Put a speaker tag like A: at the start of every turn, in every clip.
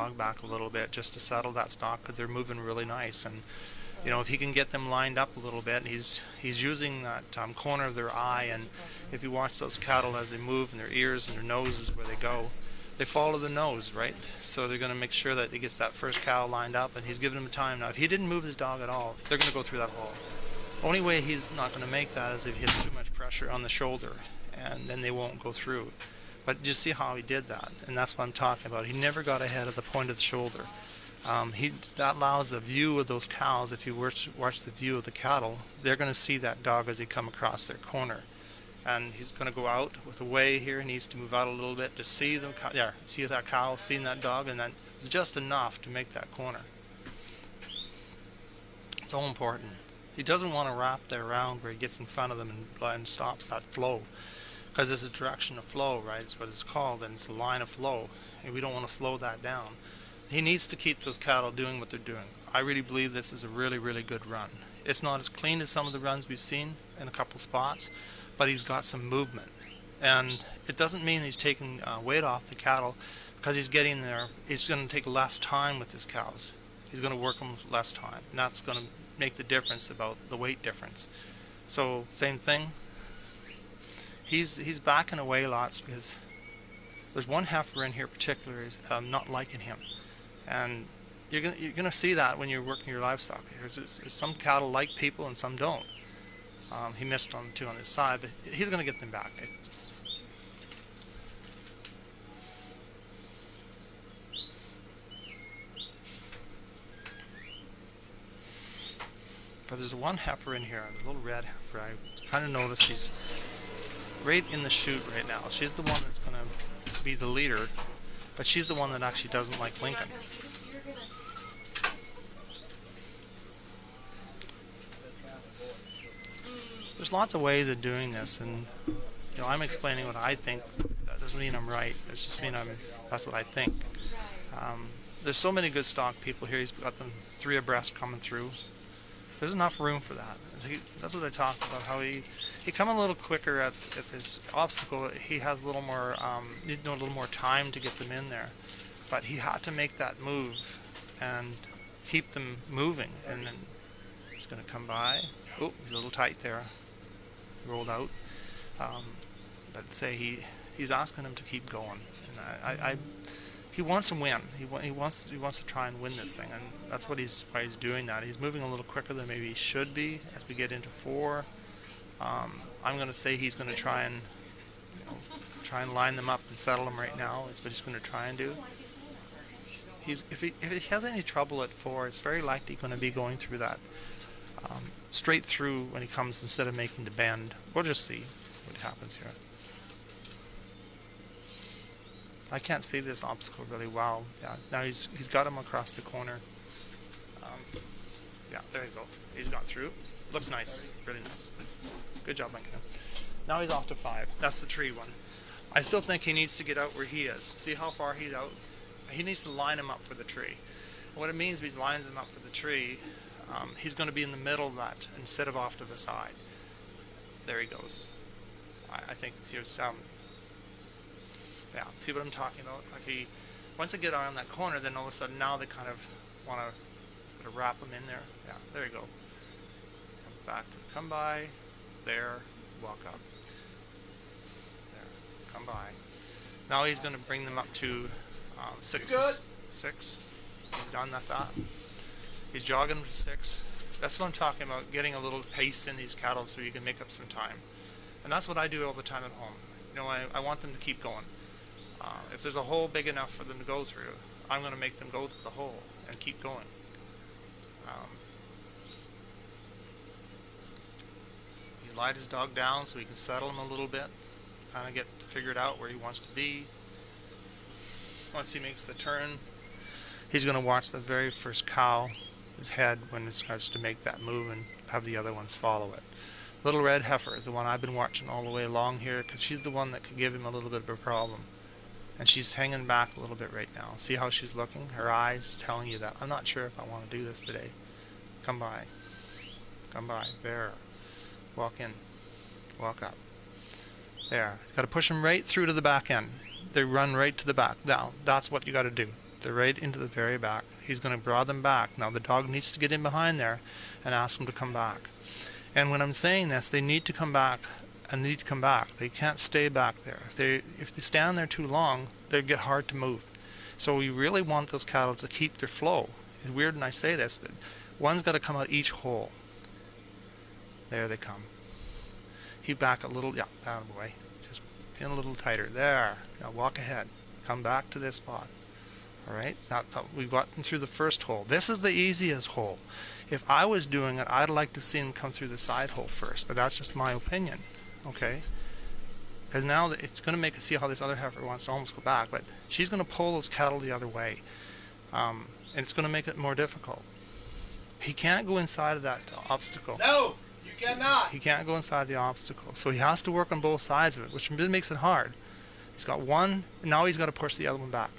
A: dog back a little bit just to settle that stock because they're moving really nice. And if he can get them lined up a little bit, he's using that corner of their eye. And if you watch those cattle as they move, and their ears and their noses where they go, they follow the nose, right? So they're going to make sure that he gets that first cow lined up, and he's giving him time. Now, if he didn't move his dog at all, they're going to go through that hole. Only way he's not going to make that is if he has too much pressure on the shoulder, and then they won't go through. But just see how he did that, and that's what I'm talking about. He never got ahead of the point of the shoulder. That allows the view of those cows. If you watch the view of the cattle, they're going to see that dog as they come across their corner. And he's going to go out with a way here. He needs to move out a little bit to see them. Yeah, see that cow, seeing that dog, and then it's just enough to make that corner. It's all important. He doesn't want to wrap there around where he gets in front of them and stops that flow, because there's a direction of flow, right? It's what it's called, and it's a line of flow, and we don't want to slow that down. He needs to keep those cattle doing what they're doing. I really believe this is a really, really good run. It's not as clean as some of the runs we've seen in a couple spots, but he's got some movement. And it doesn't mean he's taking weight off the cattle, because he's getting there. He's going to take less time with his cows. He's going to work them with less time, and that's going to make the difference about the weight difference. So same thing. He's backing away lots because there's one heifer in here particularly not liking him. And you're gonna see that when you're working your livestock. There's some cattle like people and some don't. He missed on two on his side, but he's gonna get them back. But there's one heifer in here, the little red heifer. I kind of noticed she's right in the chute right now. She's the one that's gonna be the leader, but she's the one that actually doesn't like Lincoln. There's lots of ways of doing this, and I'm explaining what I think. That doesn't mean I'm right. It just means that's what I think. There's so many good stock people here. He's got them 3 abreast coming through. There's enough room for that. That's what I talked about. How he come a little quicker at this obstacle. He has a little more need a little more time to get them in there, but he had to make that move and keep them moving. And then he's going to come by. Oh, he's a little tight there. Rolled out. But say he's asking him to keep going, and he wants to win. He wants to try and win this thing, and that's why he's doing that. He's moving a little quicker than maybe he should be as we get into 4. I'm going to say he's going to try and line them up and settle them right now. Is what he's going to try and do. If he has any trouble at 4, it's very likely going to be going through that straight through when he comes instead of making the bend. We'll just see what happens here. I can't see this obstacle really well. Yeah, now he's got him across the corner. Yeah, there you go. He's got through. Looks nice, really nice. Good job, Lincoln. Now he's off to 5. That's the tree one. I still think he needs to get out where he is. See how far he's out? He needs to line him up for the tree. And what it means if he lines him up for the tree, he's going to be in the middle of that instead of off to the side. There he goes. I think it's your yeah, see what I'm talking about? Like once they get around that corner, then all of a sudden now they kind of want to sort of wrap them in there. Yeah, there you go. Come by, there, walk up. There, come by. Now he's going to bring them up to 6. He's done that. He's jogging them to 6. That's what I'm talking about, getting a little pace in these cattle so you can make up some time. And that's what I do all the time at home. I want them to keep going. If there's a hole big enough for them to go through, I'm going to make them go to the hole and keep going. He's lied his dog down so he can settle him a little bit, kind of get figured out where he wants to be. Once he makes the turn, he's going to watch the very first cow, his head, when it starts to make that move, and have the other ones follow it. Little red heifer is the one I've been watching all the way along here, because she's the one that could give him a little bit of a problem. And she's hanging back a little bit right now. See how she's looking? Her eyes telling you that. I'm not sure if I want to do this today. Come by. Come by. There. Walk in. Walk up. There. You got to push them right through to the back end. They run right to the back. Now, that's what you got to do. They're right into the very back. He's going to draw them back. Now the dog needs to get in behind there and ask them to come back. And when I'm saying this, they need to come back and need to come back. They can't stay back there. If they stand there too long, they get hard to move. So we really want those cattle to keep their flow. It's weird when I say this, but one's got to come out each hole. There they come. He back a little, yeah, that way. Just in a little tighter. There. Now walk ahead. Come back to this spot. All right. Now we've gotten through the first hole. This is the easiest hole. If I was doing it, I'd like to see him come through the side hole first, but that's just my opinion. Okay. Because now it's going to make us see how this other heifer wants to almost go back, but she's going to pull those cattle the other way, and it's going to make it more difficult. He can't go inside of that obstacle.
B: No, you cannot.
A: He can't go inside the obstacle, so he has to work on both sides of it, which makes it hard. He's got one, and now he's got to push the other one back.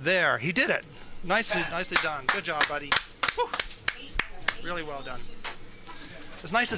A: There, he did it. Nicely done. Good job, buddy. Whew. Really well done. It's nice to